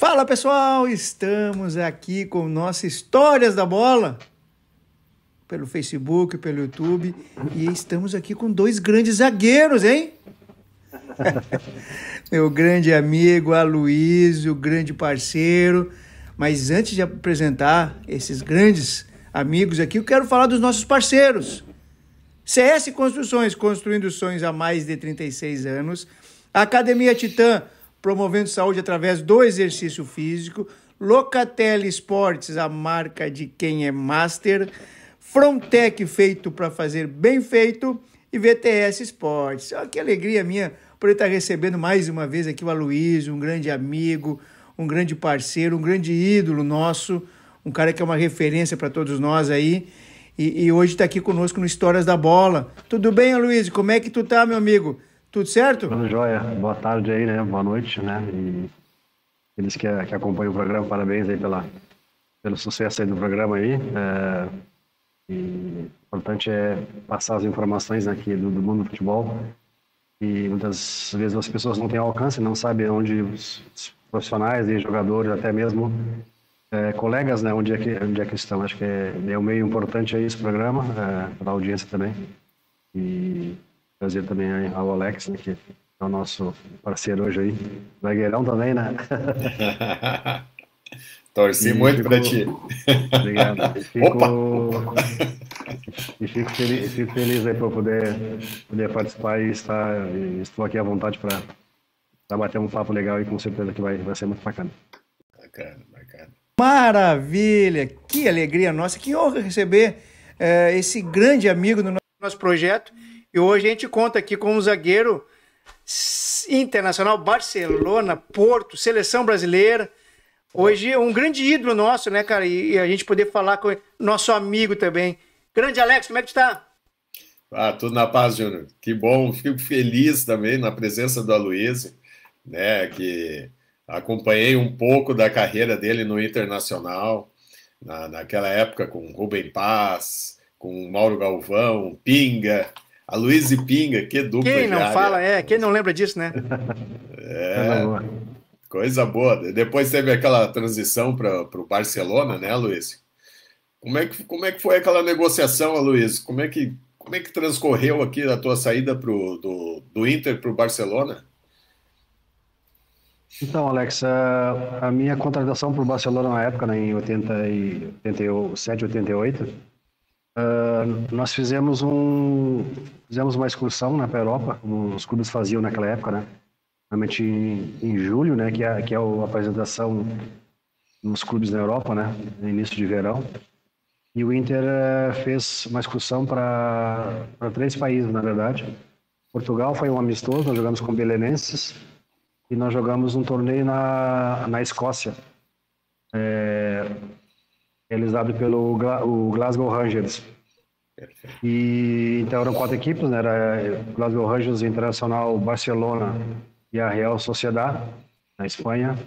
Fala pessoal, estamos aqui com nossas Histórias da Bola, pelo Facebook, pelo YouTube, e estamos aqui com dois grandes zagueiros, hein? Meu grande amigo Aloysio, grande parceiro. Mas antes de apresentar esses grandes amigos aqui, eu quero falar dos nossos parceiros. CS Construções, construindo sonhos há mais de 36 anos. Academia Titã, promovendo saúde através do exercício físico. Locatelli Esportes, a marca de quem é master. Frontec, feito para fazer bem feito. E VTS Esportes. Olha que alegria minha por estar recebendo mais uma vez aqui o Aloysio, um grande amigo, um grande parceiro, um grande ídolo nosso, um cara que é uma referência para todos nós aí. E hoje está aqui conosco no Histórias da Bola. Tudo bem, Aloysio? Como é que tu tá, meu amigo? Tudo certo? Tudo jóia. Boa tarde aí, né? Boa noite, né? E eles que acompanham o programa, parabéns aí pelo sucesso aí do programa aí. E o importante é passar as informações aqui do mundo do futebol. E muitas vezes as pessoas não têm alcance, não sabem onde os profissionais e jogadores, até mesmo colegas, né? Onde é que estão. Acho que é um meio importante aí esse programa, para a audiência também. E prazer também aí ao Alex, né, que é o nosso parceiro hoje aí. Zagueirão também, né? Torci muito para ti. Obrigado. Opa! E fico feliz aí por poder participar e estou aqui à vontade para bater um papo legal e com certeza que vai ser muito bacana. Bacana. Maravilha! Que alegria nossa, que honra receber esse grande amigo do nosso projeto. E hoje a gente conta aqui com um zagueiro internacional, Barcelona, Porto, seleção brasileira. Hoje um grande ídolo nosso, né, cara? E a gente poder falar com nosso amigo também. Grande Alex, como é que tu tá? Tudo na paz, Júnior. Que bom, fico feliz também na presença do Aloysio, né, que acompanhei um pouco da carreira dele no Internacional, naquela época com Rubem Paz, com Mauro Galvão, Pinga, Aloysio e Pinga, que dupla Quem não diária. fala, quem não lembra disso, né? Coisa boa. Depois teve aquela transição para o Barcelona, né, Aloysio? Como é que foi aquela negociação, Aloysio? Como é que transcorreu aqui a tua saída do Inter para o Barcelona? Então, Alex, a minha contratação para o Barcelona na época, né, em 87, 88, nós fizemos uma excursão, né, para a Europa, como os clubes faziam naquela época, né? Realmente em julho, né, que é a apresentação nos clubes na Europa, né, no início de verão. E o Inter fez uma excursão para 3 países, na verdade. Portugal foi um amistoso, nós jogamos com belenenses e nós jogamos um torneio na Escócia. Realizado pelo o Glasgow Rangers. E então eram 4 equipes, né? Era Glasgow Rangers, Internacional, Barcelona e a Real Sociedad, na Espanha.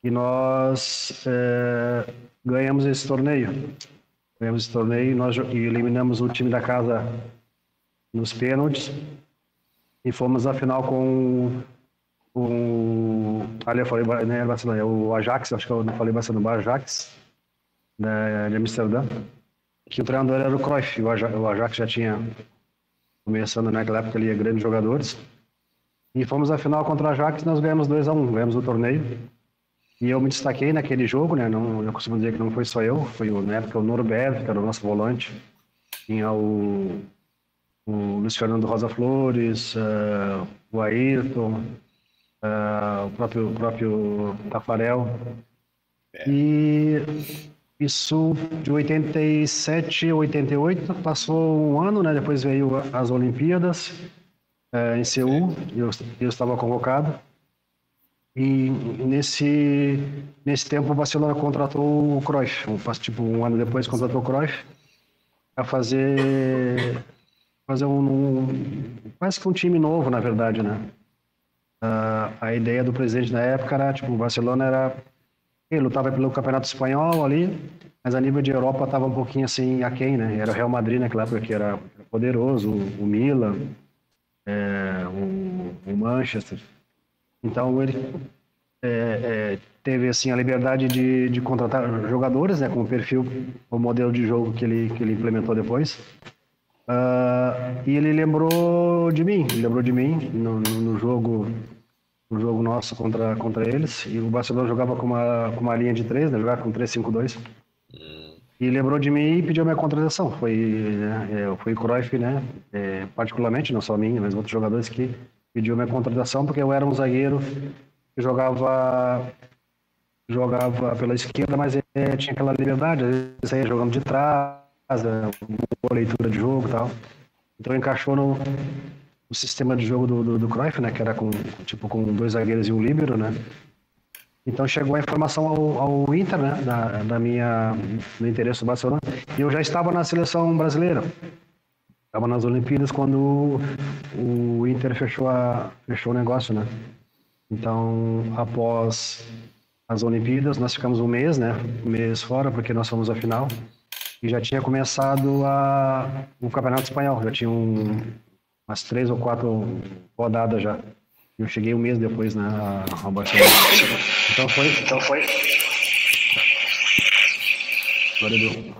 E nós ganhamos esse torneio. E eliminamos o time da casa nos pênaltis e fomos à final com ali eu falei, né, Barcelona, o Ajax, acho que eu não falei Barcelona, o Ajax de Amsterdã, que o treinador era o Cruyff. O Ajax já tinha começando naquela época ali grandes jogadores, e fomos à final contra o Ajax e nós ganhamos 2-1, ganhamos o torneio. E eu me destaquei naquele jogo, né? Não, eu costumo dizer que não foi só eu, foi na época o Norberto, que era o nosso volante, tinha o Luiz Fernando Rosa Flores, o Ayrton, o próprio Tafarel. E isso de 87 a 88, passou um ano, né? Depois veio as Olimpíadas em Seul, e eu estava convocado. E nesse tempo o Barcelona contratou o Cruyff, tipo um ano depois contratou o Cruyff para fazer quase que um time novo, na verdade, né? A ideia do presidente na época era, tipo, o Barcelona ele lutava pelo Campeonato Espanhol ali, mas a nível de Europa estava um pouquinho assim aquém, né? Era o Real Madrid naquela época que era poderoso, o Milan, o Manchester. Então ele teve assim a liberdade de contratar jogadores, né, com o perfil, o modelo de jogo que ele implementou depois. E ele lembrou de mim, no jogo nosso contra eles. E o Barcelona jogava com uma linha de 3, né, jogava com 3-5-2. E lembrou de mim e pediu minha contratação. Foi o Cruyff, né, particularmente, não só a minha, mas outros jogadores que pediu minha contratação, porque eu era um zagueiro que jogava pela esquerda, mas tinha aquela liberdade, às vezes saía jogando de trás, boa leitura de jogo e tal. Então encaixou no sistema de jogo do Cruyff, né, que era com 2 zagueiros e um líbero, né. Então chegou a informação ao Inter, né, do interesse do Barcelona, e eu já estava na seleção brasileira. Estava nas Olimpíadas quando o Inter fechou o negócio, né. Então, após as Olimpíadas, nós ficamos um mês fora, porque nós fomos à final, e já tinha começado o Campeonato Espanhol, já tinha umas 3 ou 4 rodadas já. Eu cheguei um mês depois, né, ao Barcelona. Então foi. Glória a Deus.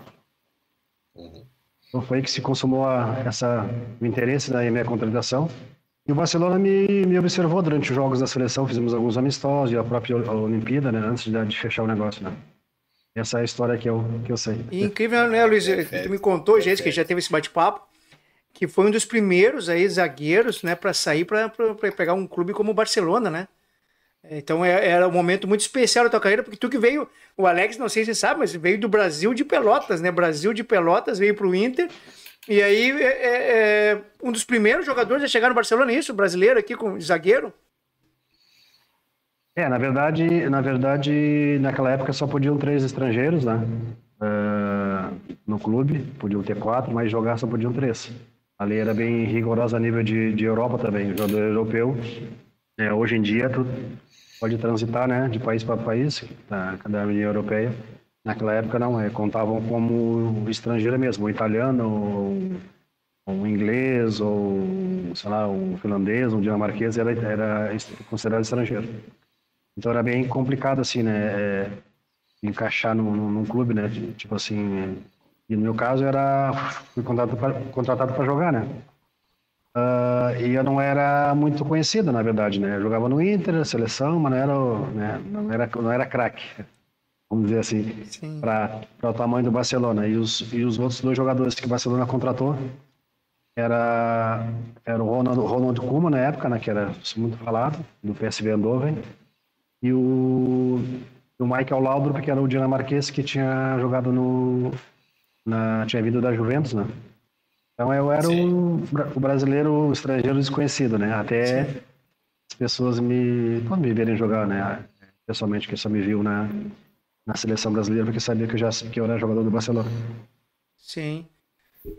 Então foi que se consumou o interesse da minha contratação. E o Barcelona me observou durante os jogos da seleção, fizemos alguns amistosos e a própria Olimpíada, né, antes de fechar o negócio, né. Essa é a história que eu sei. E incrível, né, Luiz? Tu me contou, gente, que já teve esse bate-papo, que foi um dos primeiros aí zagueiros, né, para sair para pegar um clube como o Barcelona, né? Então era um momento muito especial da tua carreira, porque tu que veio, o Alex, não sei se você sabe, mas veio do Brasil de Pelotas, né? Brasil de Pelotas, veio pro Inter, e aí um dos primeiros jogadores a chegar no Barcelona, isso, brasileiro aqui, com zagueiro. Na verdade, naquela época só podiam 3 estrangeiros, né? No clube, podiam ter 4, mas jogar só podiam 3. A lei era bem rigorosa a nível de Europa também, jogador europeu. Hoje em dia, tu pode transitar, né, de país para país, da União Europeia. Naquela época, não, contavam como estrangeiro mesmo, um italiano, ou um inglês, ou, sei lá, um finlandês, um dinamarquês, era considerado estrangeiro. Então era bem complicado, assim, né, encaixar num clube, né, tipo assim. E no meu caso fui contratado para jogar, né. E eu não era muito conhecido, na verdade, né. Eu jogava no Inter, seleção, mas não era craque, vamos dizer assim, para o tamanho do Barcelona. E os outros 2 jogadores que o Barcelona contratou era o Ronald Koeman na época, né, que era muito falado, do PSV Eindhoven. E o Michael Laudrup, que era o dinamarquês que tinha jogado tinha vindo da Juventus, né? Então eu era o brasileiro estrangeiro desconhecido, né? Até as pessoas quando me verem jogar, né? Pessoalmente, que só me viu na seleção brasileira, porque sabia que eu era jogador do Barcelona. Sim.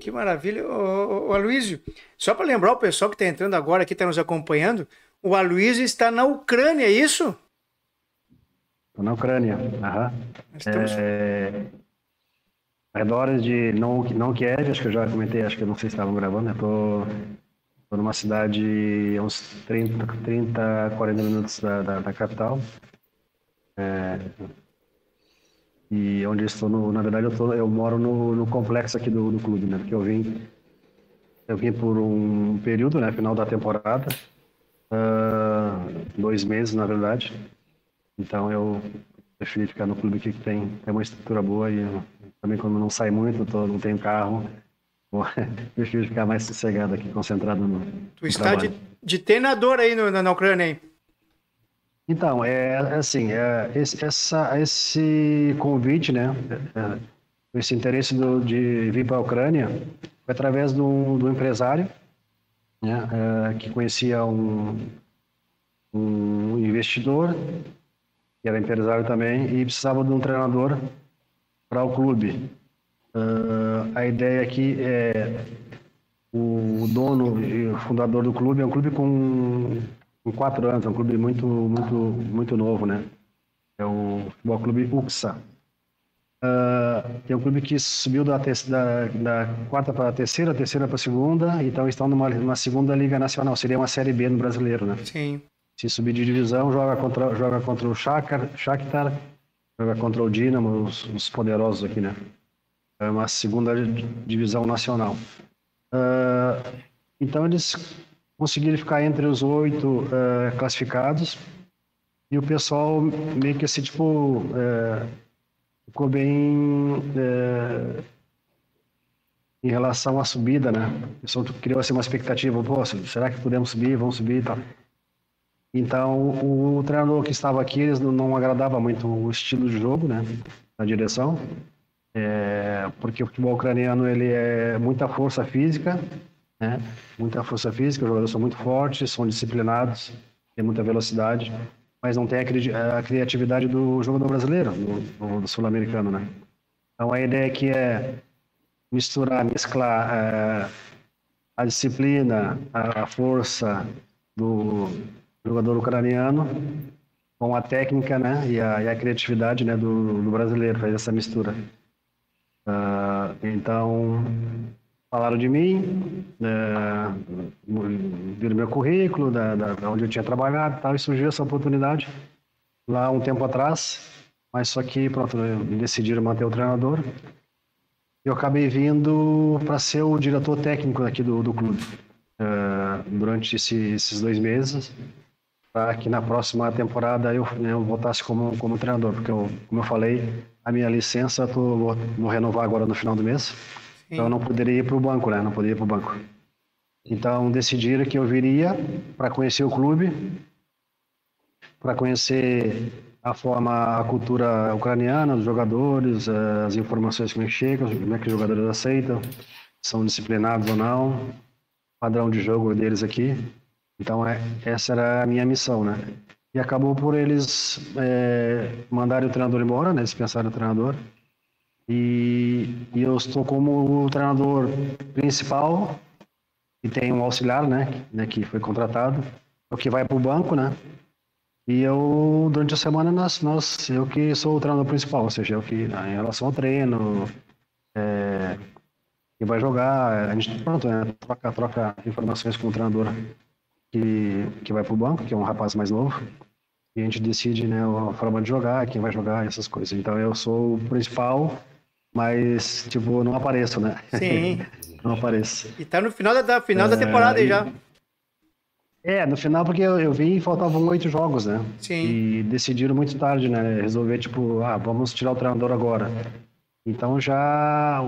Que maravilha. Ô Aloysio, só para lembrar o pessoal que está entrando agora, que está nos acompanhando, o Aloysio está na Ucrânia, é isso? Na Ucrânia, Estamos... arredores de não Kiev, acho que eu já comentei, acho que eu não sei se estavam gravando, eu tô numa cidade a uns 30, 40 minutos da capital. E onde eu estou, na verdade, eu moro no complexo aqui do clube, né? Porque eu vim por um período, né? Final da temporada, 2 meses, na verdade. Então eu preferi ficar no clube aqui que tem uma estrutura boa e também quando não sai muito, não tenho carro, prefiro ficar mais sossegado aqui, concentrado no Tu está de treinador aí na Ucrânia, hein? Então, esse convite, né, esse interesse de vir para a Ucrânia foi através do empresário, né, que conhecia um investidor, que era empresário também, e precisava de um treinador para o clube. A ideia aqui o dono e o fundador do clube é um clube com 4 anos, é um clube muito, muito, muito novo, né? É o Futebol Clube UXA. É um clube que subiu da 4ª para a terceira para a segunda, então estão numa segunda Liga Nacional, seria uma Série B no brasileiro, né? Sim. Se subir de divisão, joga contra o Shakhtar, joga contra o Dinamo, os poderosos aqui, né? É uma segunda divisão nacional. Então eles conseguiram ficar entre os 8 classificados, e o pessoal meio que assim, tipo, ficou bem em relação à subida, né? O pessoal criou assim uma expectativa, pô, será que podemos subir? Vamos subir e tal. Então, o treinador que estava aqui, eles não agradava muito o estilo de jogo, né, da direção, porque o futebol ucraniano, ele é muita força física, né, muita força física, os jogadores são muito fortes, são disciplinados, tem muita velocidade, mas não tem a criatividade do jogador brasileiro, do sul-americano, né. Então, a ideia aqui é mesclar a disciplina, a força do jogador ucraniano com a técnica, né, e a criatividade, né, do brasileiro, faz essa mistura. Então, falaram de mim, viram meu currículo, da onde eu tinha trabalhado e tal, e surgiu essa oportunidade lá um tempo atrás, mas só que, pronto, decidiram manter o treinador. Eu acabei vindo para ser o diretor técnico aqui do clube durante esses 2 meses, para que na próxima temporada eu voltasse como treinador, porque como eu falei, a minha licença vou renovar agora no final do mês. Sim. Então eu não poderia ir para o banco, né? Não poderia ir para o banco. Então decidiram que eu viria para conhecer o clube, para conhecer a cultura ucraniana, os jogadores, as informações que me chegam, como é que os jogadores aceitam, são disciplinados ou não, padrão de jogo deles aqui. Então, essa era a minha missão, né? E acabou por eles mandarem o treinador embora, né? Dispensaram o treinador. E eu estou como o treinador principal, e tem um auxiliar, né? Que foi contratado, o que vai para o banco, né? E eu, durante a semana, eu que sou o treinador principal, ou seja, eu que, em relação ao treino, que vai jogar, a gente, pronto, né? Troca informações com o treinador que vai pro banco, que é um rapaz mais novo, e a gente decide, né, a forma de jogar, quem vai jogar, essas coisas. Então eu sou o principal, mas, tipo, não apareço, né? Sim. Não apareço. E tá no final da temporada aí já. No final, porque eu vim e faltavam 8 jogos, né? Sim. E decidiram muito tarde, né? Resolver, tipo, vamos tirar o treinador agora. Então já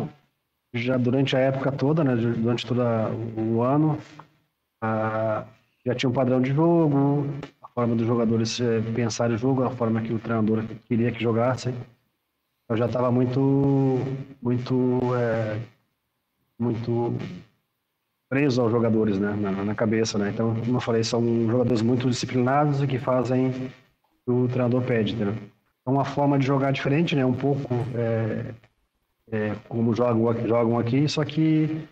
durante a época toda, né? Durante todo o ano, já tinha um padrão de jogo, a forma dos jogadores pensarem o jogo, a forma que o treinador queria que jogassem. Eu já estava muito preso aos jogadores, né, na cabeça, né? Então, como eu falei, são jogadores muito disciplinados e que fazem o que o treinador pede, né? É uma forma de jogar diferente, né? Um pouco como jogam aqui, só que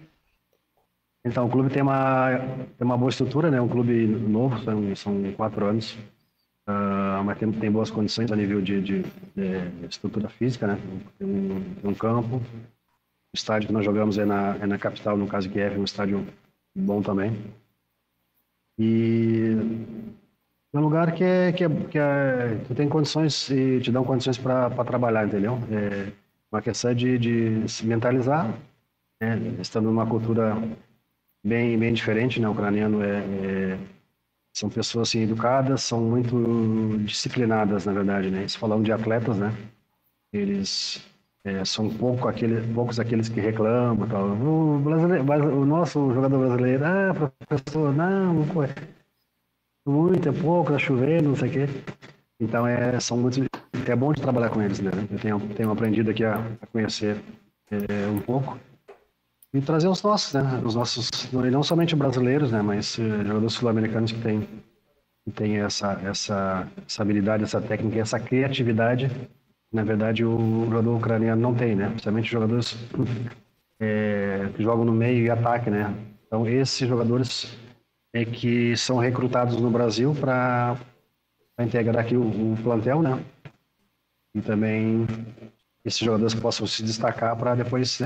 então o clube tem uma boa estrutura, né? Um clube novo, são 4 anos, mas tem boas condições a nível de estrutura física, né? Tem um campo, o estádio que nós jogamos é na capital, no caso Kiev, um estádio bom também. E é um lugar que tem condições e te dão condições para trabalhar, entendeu? É uma questão de se mentalizar, né? Estando numa cultura bem diferente, né? O ucraniano são pessoas assim, educadas, são muito disciplinadas, na verdade, né? Se falando de atletas, né? Eles são poucos aqueles que reclamam, tal. O nosso jogador brasileiro, professor, não, pô, é pouco, tá chovendo, não sei o quê. Então são muito, é bom de trabalhar com eles, né? Eu tenho aprendido aqui a conhecer um pouco. E trazer os nossos, né? Os nossos, não somente brasileiros, né? Mas jogadores sul-americanos que têm essa habilidade, essa técnica, essa criatividade. Na verdade, o jogador ucraniano não tem, né? Principalmente jogadores que jogam no meio e ataque, né? Então, esses jogadores que são recrutados no Brasil para integrar aqui o plantel, né? E também esses jogadores possam se destacar para depois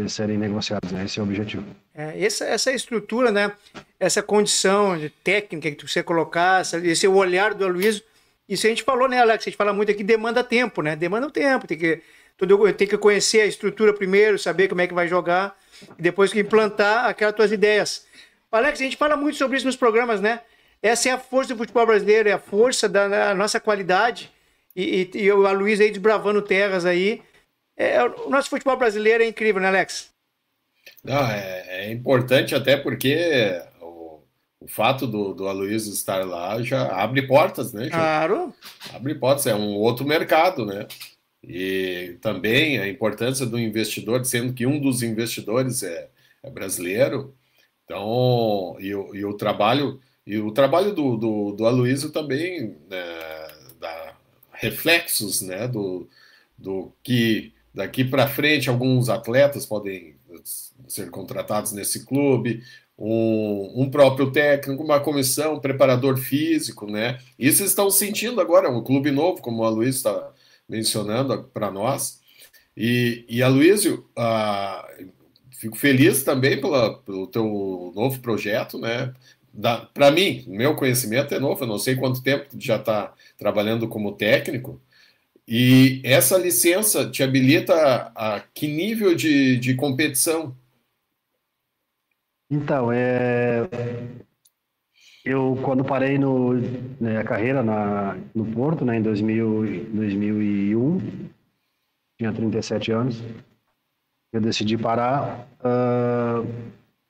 serem negociados, né? Esse é o objetivo. Essa estrutura, né? Essa condição de técnica que você colocar, esse olhar do Aloysio, isso a gente falou, né, Alex? A gente fala muito aqui, demanda tempo, né? Demanda um tempo, tem que conhecer a estrutura primeiro, saber como é que vai jogar, e depois que implantar aquelas tuas ideias. Alex, a gente fala muito sobre isso nos programas, né? Essa é a força do futebol brasileiro, é a força da nossa qualidade, e o Aloysio aí desbravando terras aí. O nosso futebol brasileiro é incrível, né, Alex? Não, é importante até porque o fato do Aloysio estar lá já abre portas, né, Júlio? Claro. Abre portas, é um outro mercado, né? E também a importância do investidor, sendo que um dos investidores é brasileiro. Então, e o trabalho do Aloysio também, né, dá reflexos, né, do que daqui para frente alguns atletas podem ser contratados nesse clube, um próprio técnico, uma comissão, um preparador físico, né? Isso estão sentindo agora, um clube novo, como o Aloysio está mencionando para nós. E Aloysio, fico feliz também pelo teu novo projeto, né? Para mim, meu conhecimento é novo, eu não sei quanto tempo já está trabalhando como técnico, e essa licença te habilita a que nível de competição? Então, eu quando parei a carreira no Porto, né, em 2001, tinha 37 anos, eu decidi parar,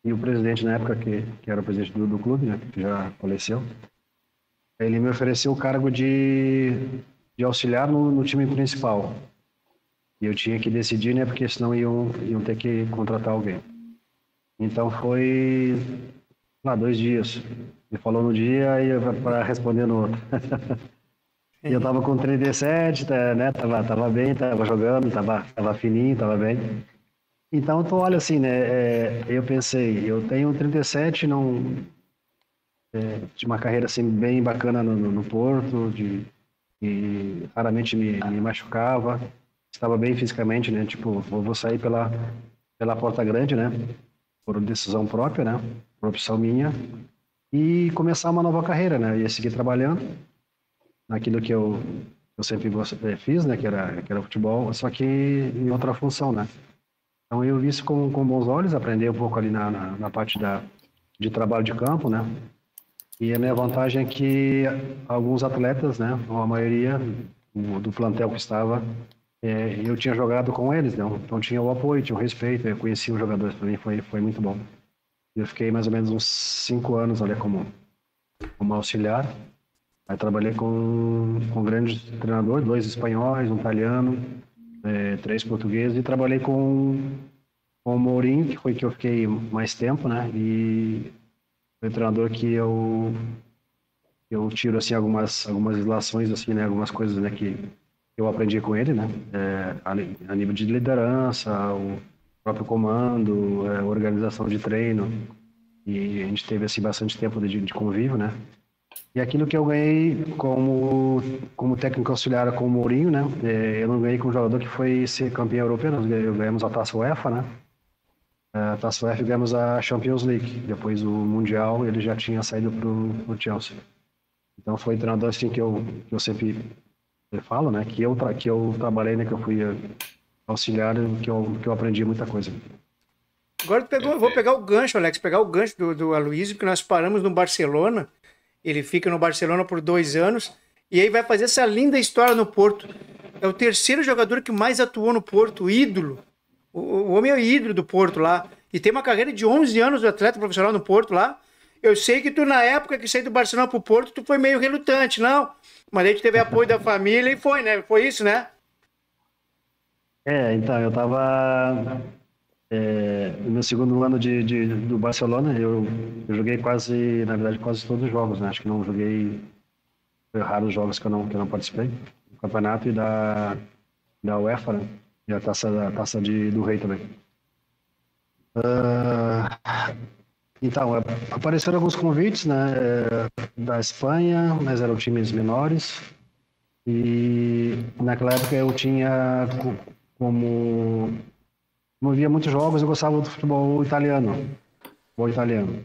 e o presidente na época, que era o presidente do clube, né, que já faleceu, ele me ofereceu o cargo de auxiliar no time principal. E eu tinha que decidir, né, porque senão iam ter que contratar alguém. Então foi lá 2 dias. Ele falou no dia e para responder no outro. E eu tava com 37, né, tava bem, tava jogando, tava fininho, tava bem. Então, olha assim, né, eu pensei, eu tenho 37, de uma carreira assim bem bacana no Porto, e raramente me machucava, estava bem fisicamente, né, tipo, vou sair pela porta grande, né, por decisão própria, né, por opção minha, e começar uma nova carreira, né, ia seguir trabalhando naquilo que eu sempre fiz, né, que era futebol, só que em outra função, né. Então eu vi isso com bons olhos, aprender um pouco ali na parte de trabalho de campo, né. E a minha vantagem é que alguns atletas, né, a maioria do plantel que estava, eu tinha jogado com eles, né, então tinha o apoio, tinha o respeito, eu conhecia os jogadores, para mim foi muito bom. Eu fiquei mais ou menos uns 5 anos ali como auxiliar. Aí trabalhei com grandes treinadores, 2 espanhóis, um italiano, 3 portugueses, e trabalhei com o Mourinho, que foi que eu fiquei mais tempo, né, e foi o treinador que eu tiro assim algumas ilações, assim, né, algumas coisas, né, que eu aprendi com ele, né, a nível de liderança, o próprio comando, organização de treino, e a gente teve assim bastante tempo de convívio, né. E aquilo que eu ganhei como técnico auxiliar com o Mourinho, né, eu não ganhei com um jogador que foi ser campeão europeu, nós ganhamos a Taça UEFA, né. A Taça UEFA, ganhamos a Champions League. Depois o Mundial, ele já tinha saído pro Chelsea. Então foi treinador assim que eu sempre falo, né, que eu trabalhei, né, que eu fui auxiliar, que eu aprendi muita coisa. Agora vou pegar o gancho, Alex, do Aloysio, que nós paramos no Barcelona. Ele fica no Barcelona por 2 anos e aí vai fazer essa linda história no Porto. É o 3º jogador que mais atuou no Porto, ídolo. O homem é o ídolo do Porto lá. E tem uma carreira de 11 anos de atleta profissional no Porto lá. Eu sei que tu, na época que saiu do Barcelona pro Porto, tu foi meio relutante, não? Mas a gente teve apoio da família e foi, né? Foi isso, né? Então, eu tava no meu 2º ano do Barcelona, eu joguei na verdade, quase todos os jogos, né? Acho que não joguei, foi raros os jogos que eu não participei. Do campeonato e da UEFA, né? E a taça do Rei também. Então, apareceram alguns convites, né, da Espanha, mas eram times menores. E naquela época eu tinha como eu via muitos jogos, eu gostava do futebol italiano. Futebol italiano.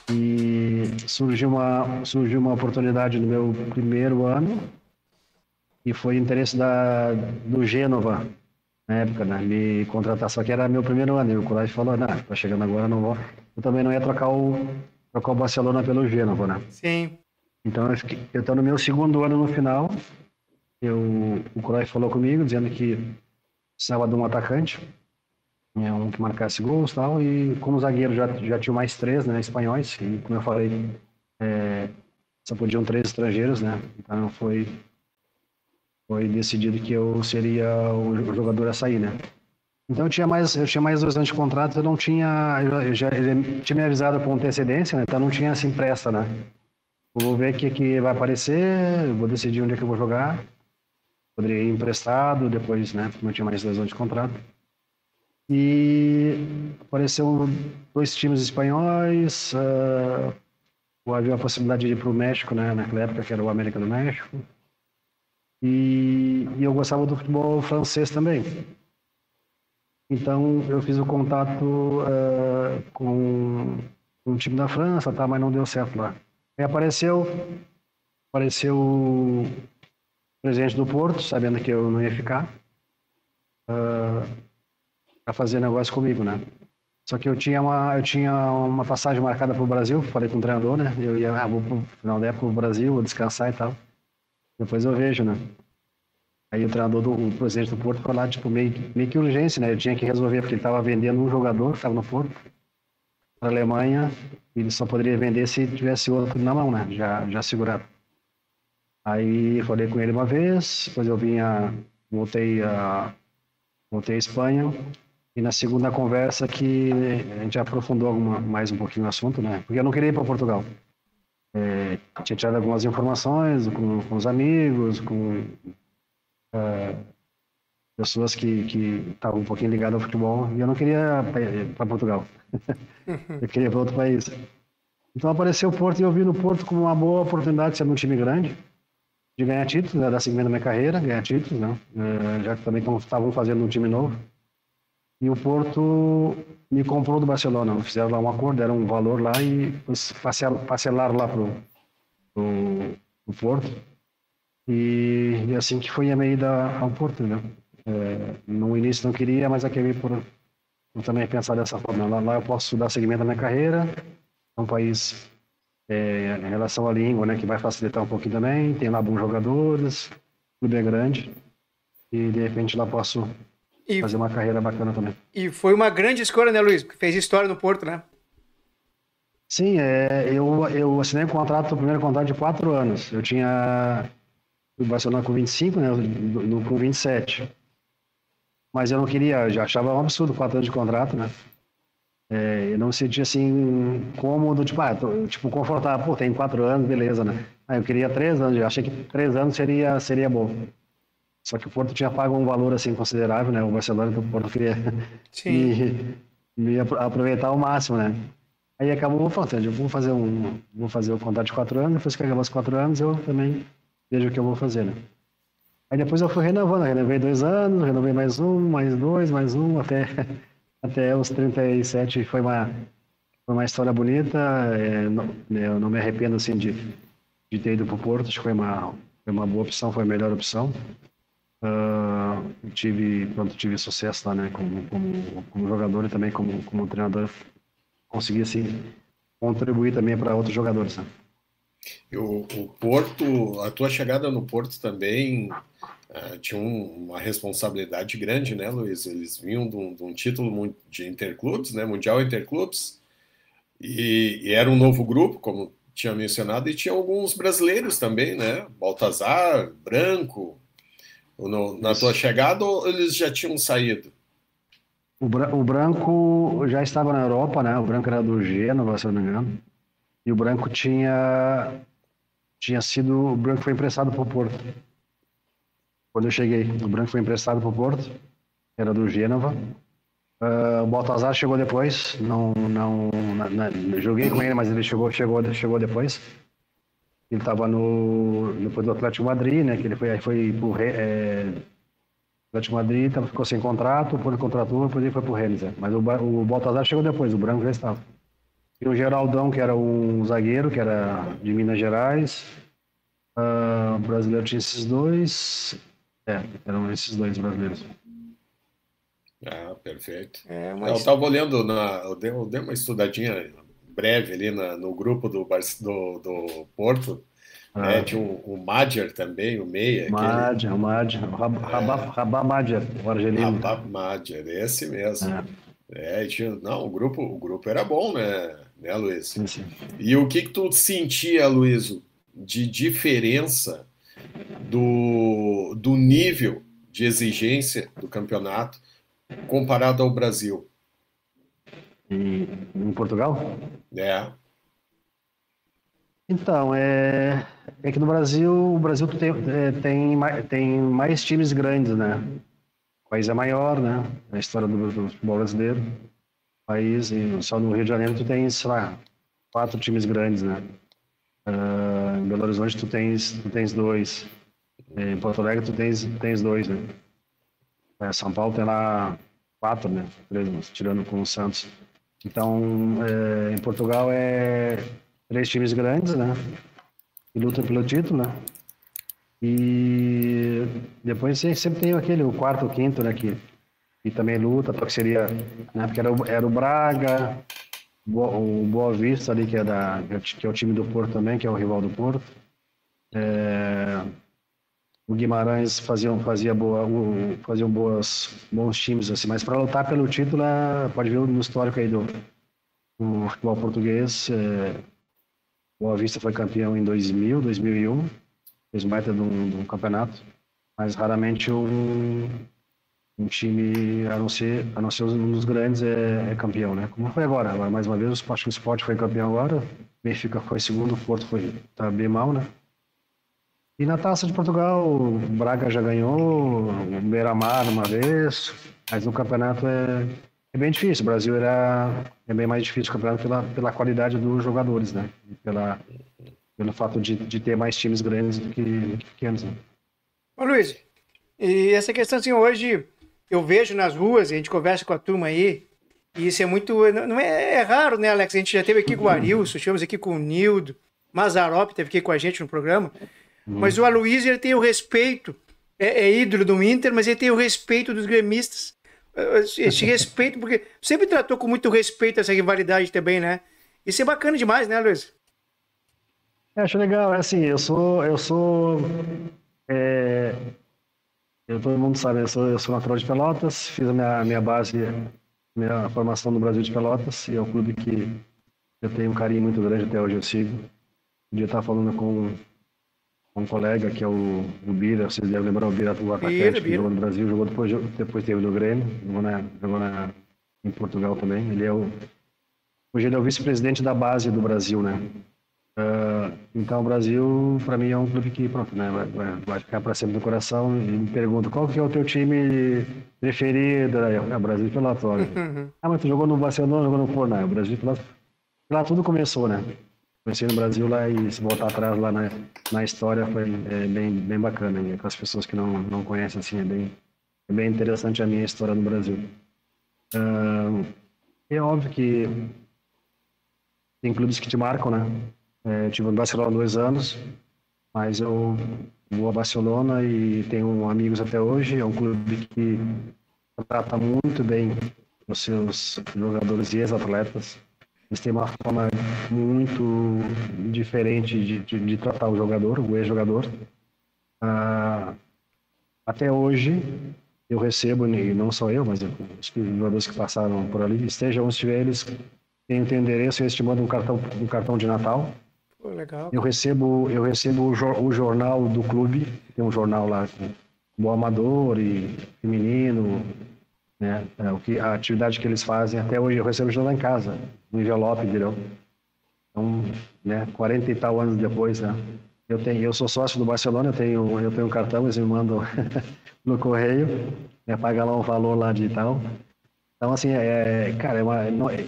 E surgiu uma oportunidade no meu primeiro ano, e foi interesse do Gênova, na época, né, me contratar, só que era meu primeiro ano, e o Cruyff falou, não, tá chegando agora, não vou. Eu também não ia trocar o Barcelona pelo Gênova, né? Sim. Então eu tô no meu segundo ano no final, o Cruyff falou comigo, dizendo que precisava de um atacante, um que marcasse gols e tal, e como zagueiro já tinha mais três, né, espanhóis, e como eu falei, só podiam três estrangeiros, né, então foi decidido que eu seria o jogador a sair, né. Então eu tinha mais 2 anos de contrato, eu não tinha, ele tinha me avisado com antecedência, né, então não tinha assim pressa, né. Eu vou ver o que vai aparecer, eu vou decidir onde é que eu vou jogar, poderia ir emprestado depois, né, porque não tinha mais 2 anos de contrato. E apareceu 2 times espanhóis, havia a possibilidade de ir para o México, né, naquela época, que era o América do México. E eu gostava do futebol francês também. Então eu fiz o contato com um time da França, tá, mas não deu certo lá. Aí apareceu o presidente do Porto, sabendo que eu não ia ficar, para fazer negócio comigo, né? Só que eu tinha uma passagem marcada para o Brasil, falei com o treinador, né? Eu vou pro final da época pro Brasil, vou descansar e tal. Depois eu vejo, né? Aí o presidente do Porto foi lá, tipo, meio que urgência, né? Eu tinha que resolver, porque ele estava vendendo um jogador que estava no Porto, para a Alemanha, e ele só poderia vender se tivesse outro na mão, né? Já segurado. Aí falei com ele uma vez, depois eu voltei à Espanha, e na segunda conversa que a gente aprofundou mais um pouquinho o assunto, né? Porque eu não queria ir para Portugal. Tinha tirado algumas informações com os amigos, com pessoas que estavam um pouquinho ligadas ao futebol, e eu não queria ir para Portugal. Eu queria ir para outro país. Então apareceu o Porto, e eu vi no Porto como uma boa oportunidade de ser um time grande, de ganhar títulos, né, dar seguimento na minha carreira, ganhar títulos, né? Já que também estavam fazendo um time novo. E o Porto me comprou do Barcelona, fizeram lá um acordo, deram um valor lá e parcelaram lá pro Porto. E assim que foi a meio ao Porto, né? No início não queria, mas acabei por também pensar dessa forma. Lá eu posso dar seguimento à minha carreira, é um país em relação à língua, né, que vai facilitar um pouquinho também, tem lá bons jogadores, o clube é grande, e de repente lá posso fazer uma carreira bacana também. E foi uma grande escolha, né, Luiz? Porque fez história no Porto, né? Sim, eu assinei o primeiro contrato de 4 anos. Eu tinha o Barcelona com 25, né, com 27. Mas eu não queria, já achava um absurdo 4 anos de contrato, né? Eu não me sentia assim cômodo, tipo, confortável. Pô, tem 4 anos, beleza, né? Eu queria 3 anos, eu achei que 3 anos seria bom. Só que o Porto tinha pago um valor assim considerável, né? O Barcelona do Porto queria me aproveitar ao máximo, né? Aí acabou falando, eu vou fazer o contrato de 4 anos, depois que acabar os 4 anos eu também vejo o que eu vou fazer, né? Aí depois eu fui renovei 2 anos, renovei mais 1, mais 2, mais 1, até os 37. Foi uma história bonita, eu não me arrependo assim de ter ido para o Porto, acho que foi uma boa opção, foi a melhor opção. Tive sucesso lá, né, como jogador e também como treinador, consegui assim contribuir também para outros jogadores, né? O Porto, a tua chegada no Porto também tinha uma responsabilidade grande, né, Luiz? Eles vinham de um título de interclubes, né, Mundial Interclubes, e era um novo grupo, como tinha mencionado, e tinha alguns brasileiros também, né? Baltazar, Branco. Na tua chegada, ou eles já tinham saído? O Branco já estava na Europa, né? O Branco era do Genoa, se eu não me engano. E o Branco o Branco foi emprestado para o Porto. Quando eu cheguei, o Branco foi emprestado para o Porto, era do Génova. O Baltazar chegou depois, joguei com ele, mas ele chegou depois. Ele estava depois do Atlético Madrid, né? Que ele foi pro Atlético Madrid, ficou sem contrato, depois ele contratou, depois ele foi pro Rennes. Mas o Baltazar chegou depois, o Branco já estava. E o Geraldão, que era um zagueiro, que era de Minas Gerais. O brasileiro tinha esses dois. Eram esses dois brasileiros. Ah, perfeito. Mas... Eu estava olhando, eu dei uma estudadinha breve ali no grupo do Porto. Tinha o Madjer também, o Meia. Madjer, Rabah Madjer, o argelino. Rabah Madjer, esse mesmo. O grupo era bom, né, Luiz? Sim. E o que tu sentia, Luiz, de diferença do nível de exigência do campeonato comparado ao Brasil? E em Portugal? Então, que no Brasil, tu tem mais times grandes, né? O país é maior, né? A história do futebol brasileiro. O país, só no Rio de Janeiro tu tens, sei lá, 4 times grandes, né? Em Belo Horizonte tu tens 2. Em Porto Alegre tu tens 2, né? São Paulo tem lá 4, né? 3, tirando com o Santos. Então, em Portugal 3 times grandes, né? Que lutam pelo título, né? E depois sempre tem o quarto, o quinto, né? Que também luta, porque seria, né? Porque era o Braga, o Boa Vista ali, que é o time do Porto também, que é o rival do Porto. O Guimarães faziam bons times, assim, mas para lutar pelo título, pode ver no histórico aí do futebol português. Boa Vista foi campeão em 2000, 2001, fez um baita de um campeonato, mas raramente um time, a não ser um dos grandes, é campeão, né? Como foi agora. Agora, mais uma vez, acho que o Sport foi campeão agora, o Benfica foi segundo, o Porto tá bem mal, né? E na Taça de Portugal, o Braga já ganhou, o Beira-Mar uma vez, mas no campeonato é bem difícil. O Brasil é bem mais difícil o campeonato pela qualidade dos jogadores, né? Pelo fato de ter mais times grandes do que pequenos. Né? Ô Luiz, e essa questão assim, hoje eu vejo nas ruas, a gente conversa com a turma aí, e isso é muito, não é raro, né, Alex? A gente já esteve aqui com o Arilson, estivemos aqui com o Nildo, Mazzaropi esteve aqui com a gente no programa, mas o Aloysio, ele tem o respeito, é ídolo do Inter, mas ele tem o respeito dos gremistas. Esse respeito, porque sempre tratou com muito respeito essa rivalidade também, né? Isso é bacana demais, né, Luiz? Acho legal, assim, todo mundo sabe, eu sou natural de Pelotas, fiz a minha base, minha formação no Brasil de Pelotas, e é um clube que eu tenho um carinho muito grande, até hoje eu sigo. Um dia eu estava falando com um colega que é o Bira, vocês devem lembrar o Bira, o atacante que jogou no Brasil, jogou depois teve no Grêmio, jogou em Portugal também. Hoje ele é o vice-presidente da base do Brasil, né? Então o Brasil, para mim, é um clube que, pronto, né, vai ficar para sempre no coração. E me pergunta, qual que é o teu time preferido? O Brasil de Pelotas. Mas tu jogou no Barcelona, jogou no Porto, não, o Brasil de Pelotas. Lá tudo começou, né? Comecei no Brasil lá, e se voltar atrás lá na história foi bem bacana. E com as pessoas que não conhecem, assim, é bem interessante a minha história no Brasil. É óbvio que tem clubes que te marcam, né? Tive no Barcelona 2 anos, mas eu vou a Barcelona e tenho amigos até hoje. É um clube que trata muito bem os seus jogadores e ex-atletas. Eles têm uma forma muito diferente de tratar o jogador, o ex-jogador. Até hoje, eu recebo, e não só eu, mas os jogadores que passaram por ali, esteja onde estiver, eles têm o teu endereço e eles te mandam um cartão de Natal. Pô, legal. Eu recebo o jornal do clube, tem um jornal lá com o amador e feminino, né? A atividade que eles fazem. Até hoje eu recebo o jornal em casa, no envelope, entendeu? Então, né, 40 e tal anos depois, né? Eu sou sócio do Barcelona, eu tenho um cartão, eles me mandam no correio, né, paga lá um valor lá de tal. Então, assim, cara,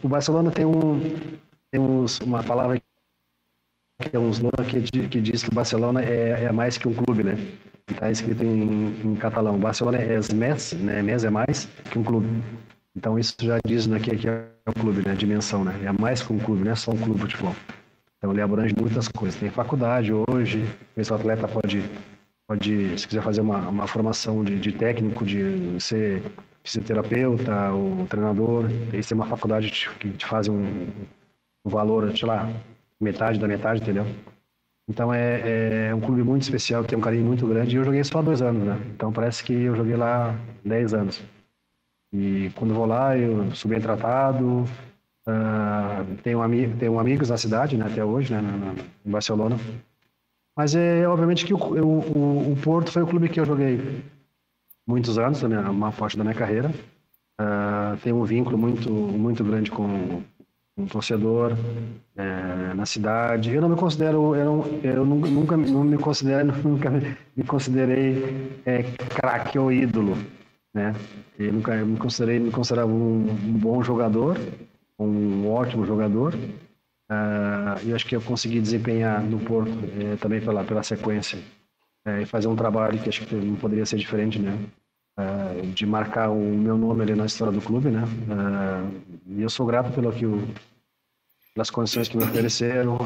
o Barcelona tem uma palavra que é um slogan que diz que o Barcelona é mais que um clube, né? Está escrito em catalão. Barcelona é més, né? Més é mais que um clube. Então isso já diz, né, que é um clube, né? Dimensão, né? É mais que um clube, não é só um clube de futebol. Então ele abrange muitas coisas. Tem faculdade hoje, esse atleta pode, se quiser fazer uma formação de técnico, de ser fisioterapeuta ou treinador, tem uma faculdade que te faz um valor, sei lá, metade da metade, entendeu? Então é um clube muito especial, tem um carinho muito grande, e eu joguei só 2 anos, né? Então parece que eu joguei lá 10 anos. E quando vou lá, eu sou bem tratado, tenho amigos na cidade, né, até hoje, né, em Barcelona. Mas obviamente que o Porto foi o clube que eu joguei muitos anos, uma parte da minha carreira. Tenho um vínculo muito grande com um torcedor na cidade. Eu não me considero, eu nunca me considerei craque ou ídolo, né? Eu nunca me considerava um bom jogador, um ótimo jogador. Eu acho que eu consegui desempenhar no Porto também pela sequência e fazer um trabalho que acho que não poderia ser diferente, né? De marcar o meu nome ali na história do clube, né? E eu sou grato pelas condições que me ofereceram,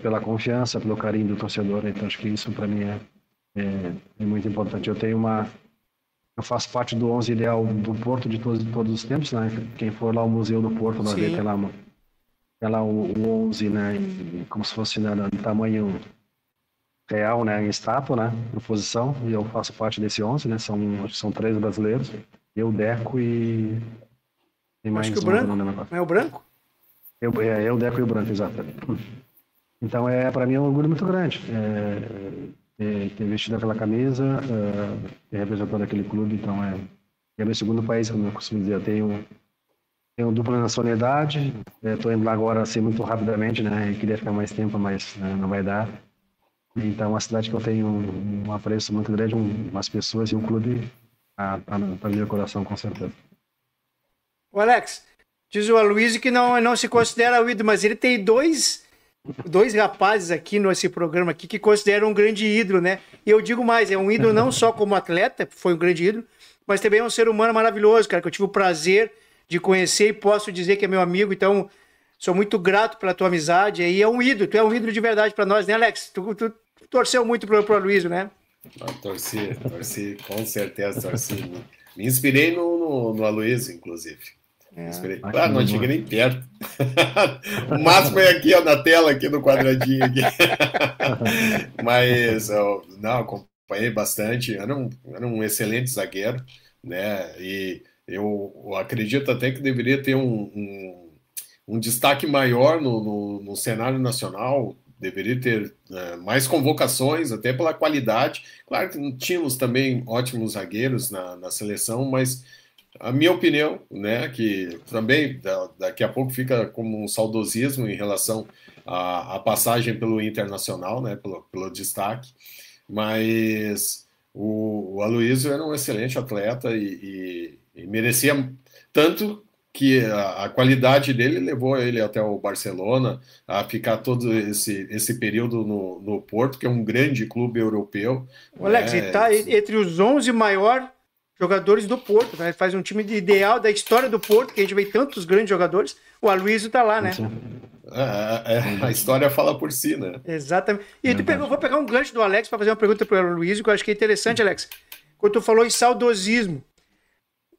pela confiança, pelo carinho do torcedor. Então acho que isso para mim é muito importante. Eu faço parte do 11 ideal do Porto de todos os tempos, né? Quem for lá ao Museu do Porto vai ver, tem lá o 11, né? Como se fosse no tamanho real, né? Em estátua, né? Em posição, e eu faço parte desse 11, né? São 3 brasileiros, eu, Deco e mais acho que o branco, não é o branco? Eu, o Deco e o branco, exato. Então, para mim é um orgulho muito grande ter vestido aquela camisa, ter representado aquele clube. Então, é meu segundo país, como eu costumo dizer. Eu tenho dupla nacionalidade, estou indo lá agora assim muito rapidamente, né? Eu queria ficar mais tempo, mas não vai dar. Então, é uma cidade que eu tenho um apreço muito grande, umas pessoas e um clube para meu coração, com certeza. O Alex, diz o Aloysio que não se considera o ídolo, mas ele tem dois rapazes aqui nesse programa aqui que consideram um grande ídolo, né? E eu digo mais, é um ídolo não só como atleta, foi um grande ídolo, mas também é um ser humano maravilhoso, cara, que eu tive o prazer de conhecer e posso dizer que é meu amigo. Então sou muito grato pela tua amizade, e é um ídolo, tu é um ídolo de verdade para nós, né, Alex? Tu torceu muito pro Aloysio, né? Torci, com certeza torci. Me inspirei no Aloysio, inclusive. Não cheguei nem perto. O máximo é aqui, ó, na tela, aqui no quadradinho aqui. Mas não, acompanhei bastante. Era um excelente zagueiro, né? E eu acredito até que deveria ter um destaque maior no cenário nacional. Deveria ter mais convocações, até pela qualidade. Claro que tínhamos também ótimos zagueiros na seleção, mas a minha opinião, né, que também daqui a pouco fica como um saudosismo em relação à passagem pelo Internacional, né, pelo destaque, mas o Aloysio era um excelente atleta e merecia tanto que a qualidade dele levou ele até o Barcelona, a ficar todo esse período no Porto, que é um grande clube europeu. O Alex, ele está entre os 11 maiores jogadores do Porto, né? Ele faz um time ideal da história do Porto, que a gente vê tantos grandes jogadores. O Aloysio está lá, né? A história fala por si, né? Exatamente. E vou pegar um gancho do Alex para fazer uma pergunta para o Aloysio, que eu acho que é interessante, Alex. Quando tu falou em saudosismo,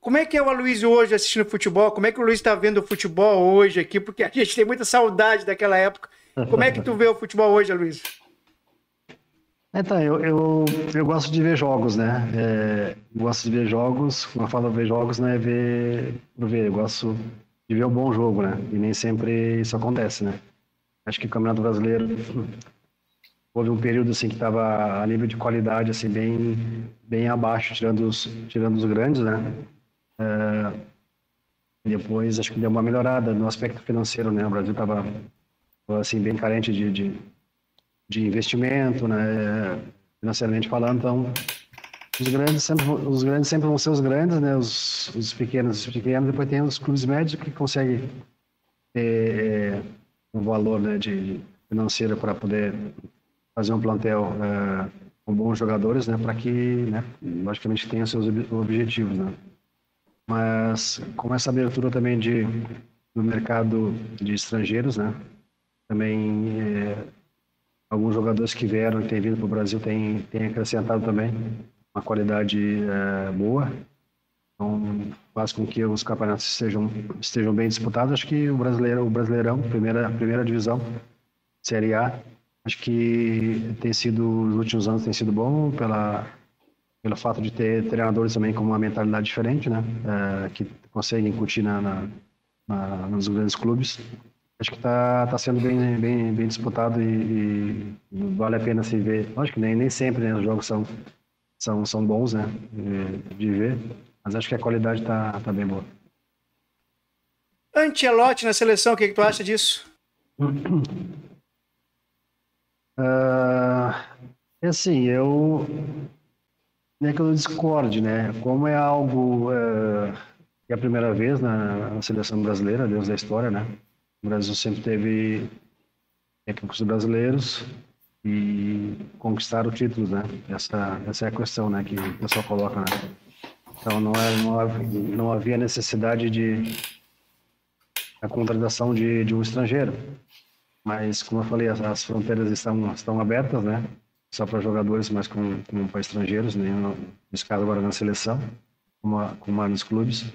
como é que é o Aloysio hoje assistindo futebol? Como é que o Aloysio está vendo o futebol hoje aqui? Porque a gente tem muita saudade daquela época. Como é que tu vê o futebol hoje, Aloysio? Então, eu gosto de ver jogos, né? Gosto de ver jogos. Quando eu falo ver jogos, não é ver. Eu gosto de ver um bom jogo, né? E nem sempre isso acontece, né? Acho que o Campeonato Brasileiro houve um período assim que estava a nível de qualidade assim bem abaixo, tirando os grandes, né? Depois acho que deu uma melhorada no aspecto financeiro, né? O Brasil estava assim bem carente de investimento, né? Financeiramente falando, então os grandes sempre vão ser os grandes, né? Os pequenos, depois tem os clubes médios que conseguem ter um valor, né? financeira para poder fazer um plantel com bons jogadores, né, para que, né, logicamente tenha seus objetivos, né. Mas com essa abertura também do mercado de estrangeiros, né, também alguns jogadores que vieram e têm vindo para o Brasil têm acrescentado também uma qualidade boa. Então, faz com que os campeonatos estejam bem disputados. Acho que o Brasileirão, primeira divisão, Série A, acho que nos últimos anos tem sido bom pelo fato de ter treinadores também com uma mentalidade diferente, né? Que conseguem incutir nos grandes clubes. Acho que está sendo bem disputado e vale a pena se ver. Acho que nem sempre, né, os jogos são bons, né, de ver, mas acho que a qualidade tá bem boa. Ancelotti na seleção, o que tu acha disso? Assim, não é que eu discorde, né? Como é algo que é a primeira vez na seleção brasileira, desde a história, né? O Brasil sempre teve técnicos brasileiros e conquistaram títulos, né? Essa é a questão, né? Que o pessoal coloca, né? Então não havia necessidade a contratação de um estrangeiro. Mas, como eu falei, as fronteiras estão abertas, né? Só para jogadores, mas como para estrangeiros, né? Nesse caso agora na seleção, como nos clubes.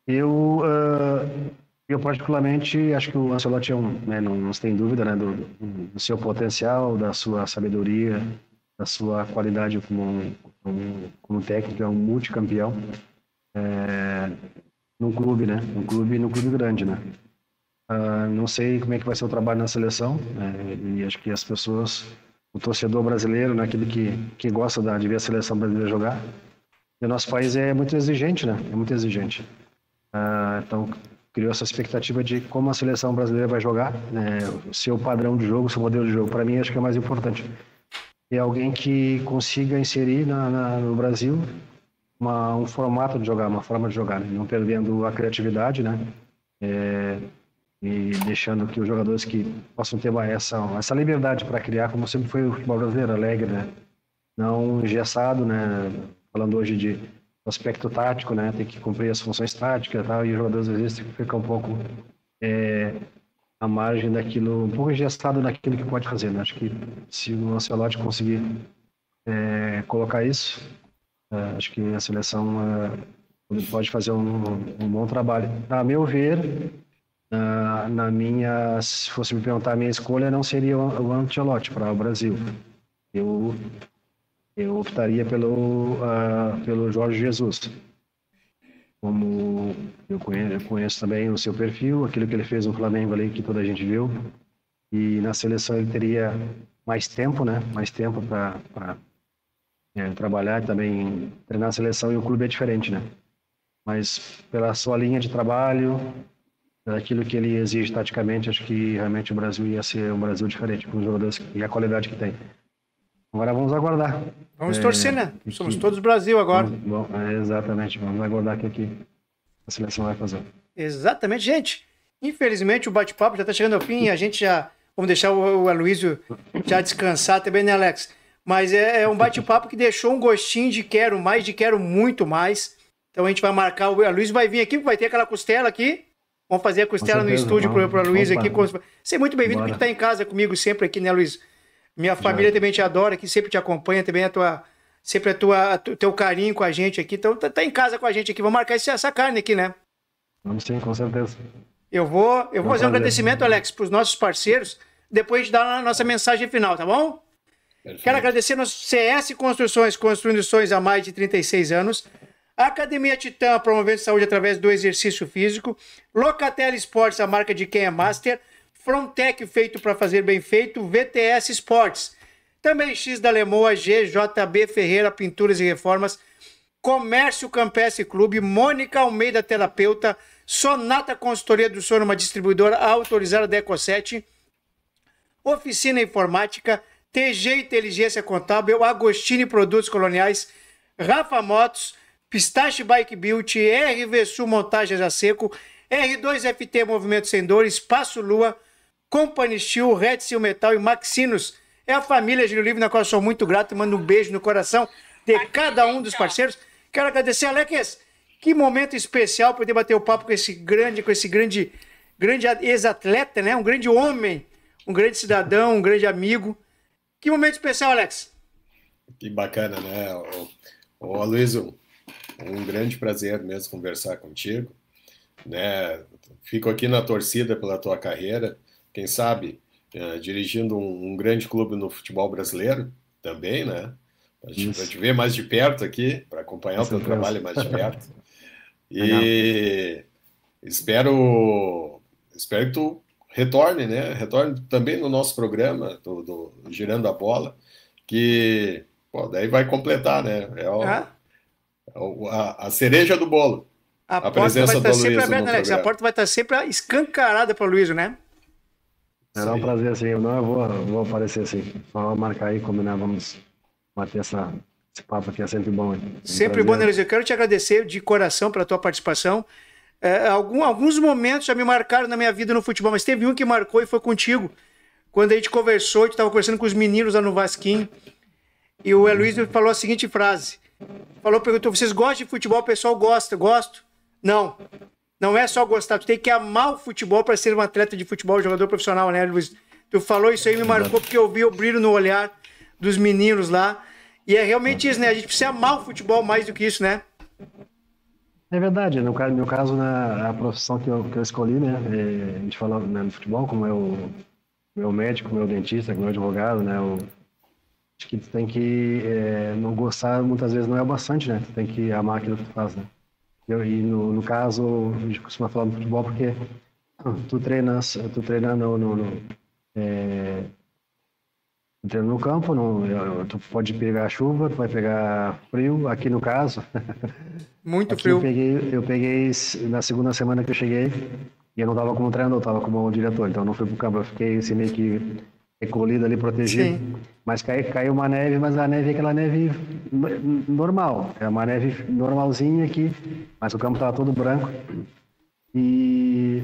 Eu particularmente acho que o Ancelotti não se tem dúvida, né, do seu potencial, da sua sabedoria, da sua qualidade como técnico, é um multicampeão num clube, né, num clube grande, né. Não sei como é que vai ser o trabalho na seleção, e acho que as pessoas, o torcedor brasileiro, né, aquele que gosta de ver a seleção brasileira jogar, e o nosso país é muito exigente, né, é muito exigente. Então criou essa expectativa de como a seleção brasileira vai jogar, né, o seu padrão de jogo, o seu modelo de jogo. Para mim, acho que é mais importante. É alguém que consiga inserir no Brasil um formato de jogar, uma forma de jogar, né, não perdendo a criatividade, né, e deixando que os jogadores que possam ter essa liberdade para criar, como sempre foi o futebol brasileiro, alegre, né, não engessado, né, falando hoje de aspecto tático, né, tem que cumprir as funções táticas e tal, e os jogadores às vezes ficam um pouco à margem daquilo, um pouco engessado naquilo que pode fazer, né. Acho que se o Ancelotti conseguir colocar isso, acho que a seleção pode fazer um bom trabalho. A meu ver, se fosse me perguntar, a minha escolha não seria o Ancelotti para o Brasil. Eu optaria pelo Jorge Jesus. Como eu conheço também o seu perfil, aquilo que ele fez no Flamengo ali, que toda a gente viu. E na seleção ele teria mais tempo, né? Mais tempo para trabalhar e também treinar a seleção, e o clube é diferente, né? Mas pela sua linha de trabalho, aquilo que ele exige taticamente, acho que realmente o Brasil ia ser um Brasil diferente, com os jogadores e a qualidade que tem. Agora vamos aguardar. Vamos torcer, né? Somos todos Brasil agora. Exatamente, vamos aguardar o que a seleção vai fazer. Exatamente, gente. Infelizmente o bate-papo já está chegando ao fim, a gente já... Vamos deixar o Aloysio já descansar também, né, Alex? Mas é um bate-papo que deixou um gostinho de quero mais, de quero muito mais. Então a gente vai marcar, o Aloysio vai vir aqui, vai ter aquela costela aqui. Vamos fazer a costela no estúdio para o Aloysio aqui. Você é muito bem-vindo, porque tu está em casa comigo sempre aqui, né, Aloysio? Minha família também te adora, que sempre te acompanha, também teu carinho com a gente aqui. Então tá em casa com a gente aqui. Vamos marcar essa carne aqui, né? Vamos sim, com certeza. Eu vou fazer um agradecimento, Alex, para os nossos parceiros, depois de dar a nossa mensagem final, tá bom? Perfeito. Quero agradecer nosso CS Construções, construindo sonhos há mais de 36 anos. A Academia Titã, promovendo saúde através do exercício físico. Locatela Esportes, a marca de quem é master. Frontec, feito para fazer bem feito. VTS Esportes. Também X da Lemoa, GJB Ferreira, Pinturas e Reformas. Comércio Campestre Clube. Mônica Almeida, terapeuta. Sonata Consultoria do Sono, uma distribuidora autorizada da Eco7. Oficina Informática. TG Inteligência Contábil. Agostini Produtos Coloniais. Rafa Motos. Pistache Bike Built. RV Sul Montagens a Seco. R2FT Movimento Sem Dor. Espaço Lua. Company Steel, Red Seal Metal e Maxinos. É a família Giro Livre, na qual eu sou muito grato e mando um beijo no coração de cada um dos parceiros. Quero agradecer, Alex, que momento especial poder bater o papo com esse grande ex-atleta, né? Um grande homem, um grande cidadão, um grande amigo. Que momento especial, Alex. Que bacana, né? Aloysio, um grande prazer mesmo conversar contigo, né? Fico aqui na torcida pela tua carreira, quem sabe dirigindo um grande clube no futebol brasileiro também, né? Para te ver mais de perto aqui, para acompanhar o teu trabalho mais de perto. E espero que tu retorne, né? Retorne também no nosso programa do Girando a Bola, que daí vai completar, né? A cereja do bolo. A porta vai estar sempre aberta, Alex. A porta vai estar sempre escancarada para o Luiz, né? Será um prazer, assim. Eu vou aparecer assim. Só marcar aí, combinar, vamos bater esse papo aqui, é sempre bom. Sempre bom, né, Luiz? Eu quero te agradecer de coração pela tua participação. Alguns momentos já me marcaram na minha vida no futebol, mas teve um que marcou e foi contigo. Quando a gente conversou, a gente estava conversando com os meninos lá no Vasquinho, e o Aloysio falou a seguinte frase. Perguntou, vocês gostam de futebol? O pessoal gosta. Gosto. Não é só gostar, tu tem que amar o futebol para ser um atleta de futebol, jogador profissional, né, Luiz? Tu falou isso aí, me marcou, porque eu vi o brilho no olhar dos meninos lá. E é realmente isso, né? A gente precisa amar o futebol mais do que isso, né? É verdade. No meu caso, a profissão que eu escolhi, né? A gente fala, né, no futebol, como é o meu médico, meu dentista, meu advogado, né? Acho que tu tem que não gostar, muitas vezes não é o bastante, né? Tu tem que amar aquilo que tu faz, né? E no caso, a gente costuma falar do futebol porque tu treina no campo, tu pode pegar chuva, tu vai pegar frio. Aqui no caso, muito frio. Eu peguei na segunda semana que eu cheguei e eu não estava como treinador, eu estava como diretor, então eu não fui pro campo, eu fiquei assim, meio que recolhido ali, protegido. Sim. Mas caiu uma neve, mas a neve é aquela neve normal, é uma neve normalzinha aqui, mas o campo estava todo branco. E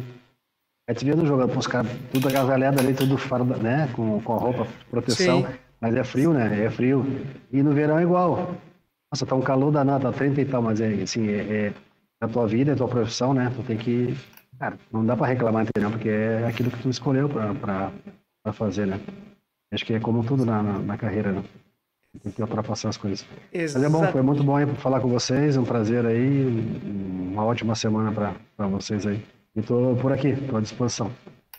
aí tu via do jogo, os caras tudo agasalhado ali, tudo farda, né, com a roupa de proteção. Sim. Mas é frio, né? É frio. E no verão é igual. Nossa, tá um calor danado, tá 30 e tal, mas é a tua vida, é a tua profissão, né? Tu tem que... Cara, não dá pra reclamar, entendeu? Porque é aquilo que tu escolheu pra fazer, né? Acho que é como tudo na carreira, né? Tem que ultrapassar as coisas. Exato. Mas é bom, foi muito bom aí falar com vocês, um prazer aí, uma ótima semana pra vocês aí. E tô por aqui, tô à disposição.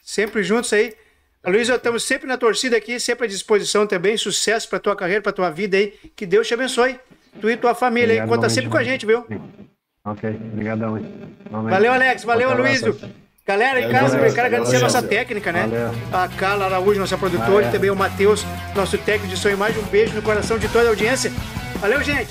Sempre juntos aí. Luiz, estamos sempre na torcida aqui, sempre à disposição também. Sucesso pra tua carreira, pra tua vida aí. Que Deus te abençoe. Tu e tua família. Obrigado, aí. Conta sempre com a gente, viu? Ok, obrigadão. Valeu, Alex. Valeu, Aloysio. Galera, em casa, eu quero agradecer a nossa técnica, né? Valeu. A Carla Araújo, nossa produtora, e também o Matheus, nosso técnico de som e imagem. Um beijo no coração de toda a audiência. Valeu, gente!